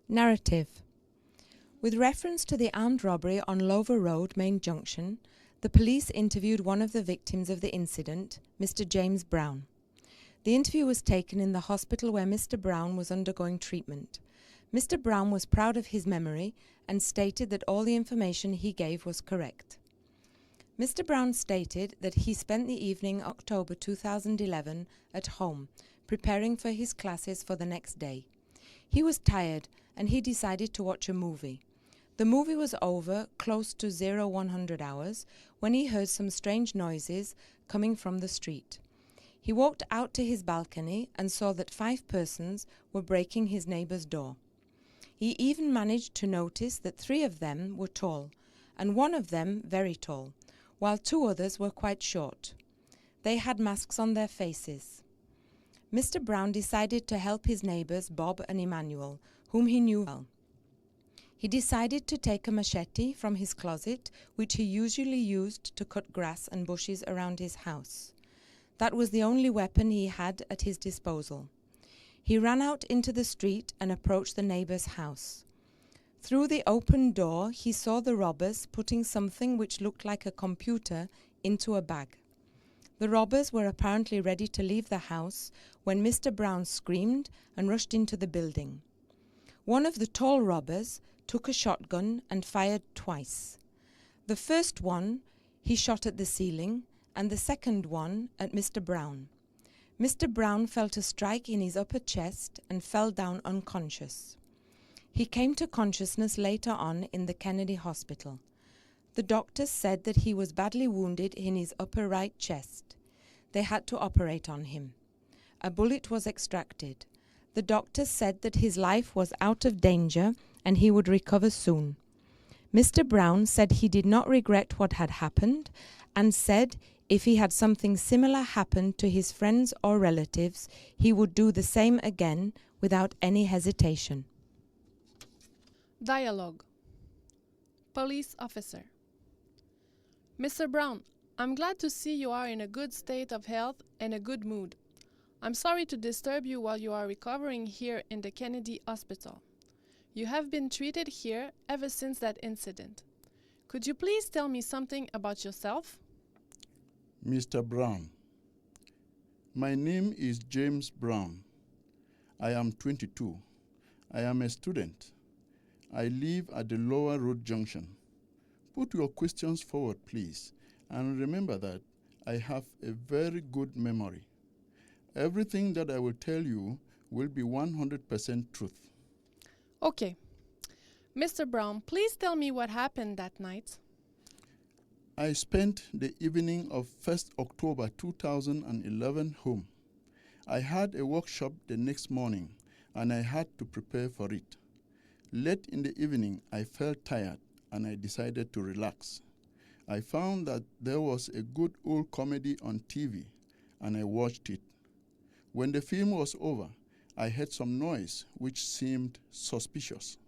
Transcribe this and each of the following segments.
Narrative. With reference to the armed robbery on Lover Road, Main Junction, the police interviewed one of the victims of the incident, Mr. James Brown. The interview was taken in the hospital where Mr. Brown was undergoing treatment. Mr. Brown was proud of his memory and stated that all the information he gave was correct. Mr. Brown stated that he spent the evening October 2011 at home, preparing for his classes for the next day. He was tired and he decided to watch a movie. The movie was over close to 0100 hours when he heard some strange noises coming from the street. He walked out to his balcony and saw that 5 persons were breaking his neighbor's door. He even managed to notice that 3 of them were tall and 1 of them very tall, while 2 others were quite short. They had masks on their faces. Mr. Brown decided to help his neighbors Bob and Emmanuel, whom he knew well. He decided to take a machete from his closet, which he usually used to cut grass and bushes around his house. That was the only weapon he had at his disposal. He ran out into the street and approached the neighbor's house. Through the open door, he saw the robbers putting something which looked like a computer into a bag. The robbers were apparently ready to leave the house when Mr. Brown screamed and rushed into the building. One of the tall robbers took a shotgun and fired twice. The first one he shot at the ceiling and the second one at Mr. Brown. Mr. Brown felt a strike in his upper chest and fell down unconscious. He came to consciousness later on in the Kennedy Hospital. The doctors said that he was badly wounded in his upper right chest. They had to operate on him. A bullet was extracted. The doctors said that his life was out of danger and he would recover soon. Mr. Brown said he did not regret what had happened and said if he had something similar happen to his friends or relatives, he would do the same again without any hesitation. Dialogue. Police officer. Mr. Brown, I'm glad to see you are in a good state of health and a good mood. I'm sorry to disturb you while you are recovering here in the Kennedy Hospital. You have been treated here ever since that incident. Could you please tell me something about yourself? Mr. Brown, my name is James Brown. I am 22. I am a student. I live at the Lower Road Junction. Put your questions forward, please, and remember that I have a very good memory. Everything that I will tell you will be 100% truth. Okay. Mr. Brown, please tell me what happened that night. I spent the evening of 1st October 2011 home. I had a workshop the next morning, and I had to prepare for it. Late in the evening, I felt tired, and I decided to relax. I found that there was a good old comedy on TV, and I watched it. When the film was over, I heard some noise which seemed suspicious.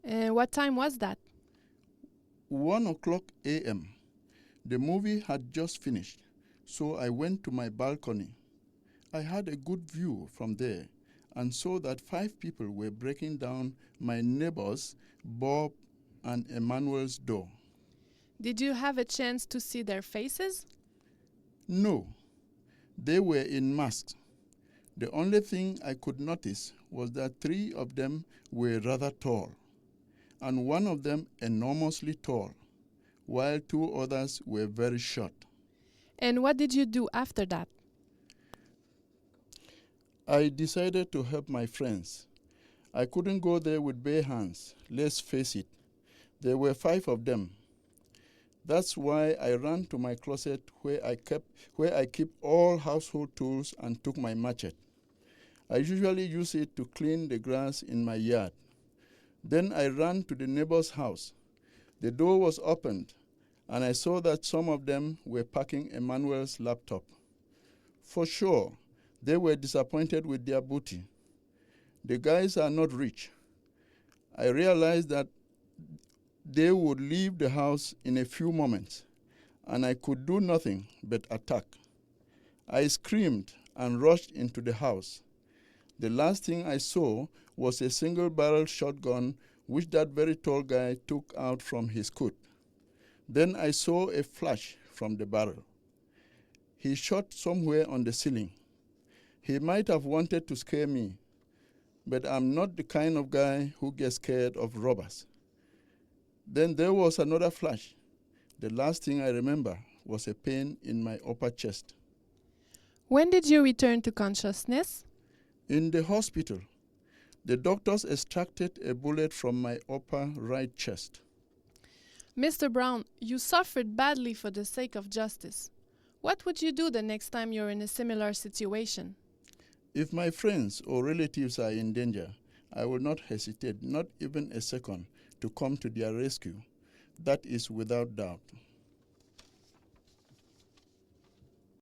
What time was that? 1:00 a.m. The movie had just finished, so I went to my balcony. I had a good view from there and saw that 5 people were breaking down my neighbors, Bob and Emmanuel's door. Did you have a chance to see their faces? No, they were in masks. The only thing I could notice was that 3 of them were rather tall, and 1 of them enormously tall, while 2 others were very short. And what did you do after that? I decided to help my friends. I couldn't go there with bare hands, let's face it. There were 5 of them. That's why I ran to my closet where I keep all household tools and took my machete. I usually use it to clean the grass in my yard. Then I ran to the neighbor's house. The door was opened, and I saw that some of them were packing Emmanuel's laptop. For sure, they were disappointed with their booty. The guys are not rich. I realized that they would leave the house in a few moments, and I could do nothing but attack. I screamed and rushed into the house. The last thing I saw was a single-barrel shotgun which that very tall guy took out from his coat. Then I saw a flash from the barrel. He shot somewhere on the ceiling. He might have wanted to scare me, but I'm not the kind of guy who gets scared of robbers. Then there was another flash. The last thing I remember was a pain in my upper chest. When did you return to consciousness? In the hospital, the doctors extracted a bullet from my upper right chest. Mr. Brown, you suffered badly for the sake of justice. What would you do the next time you're in a similar situation? If my friends or relatives are in danger, I will not hesitate, not even a second, to come to their rescue. That is without doubt.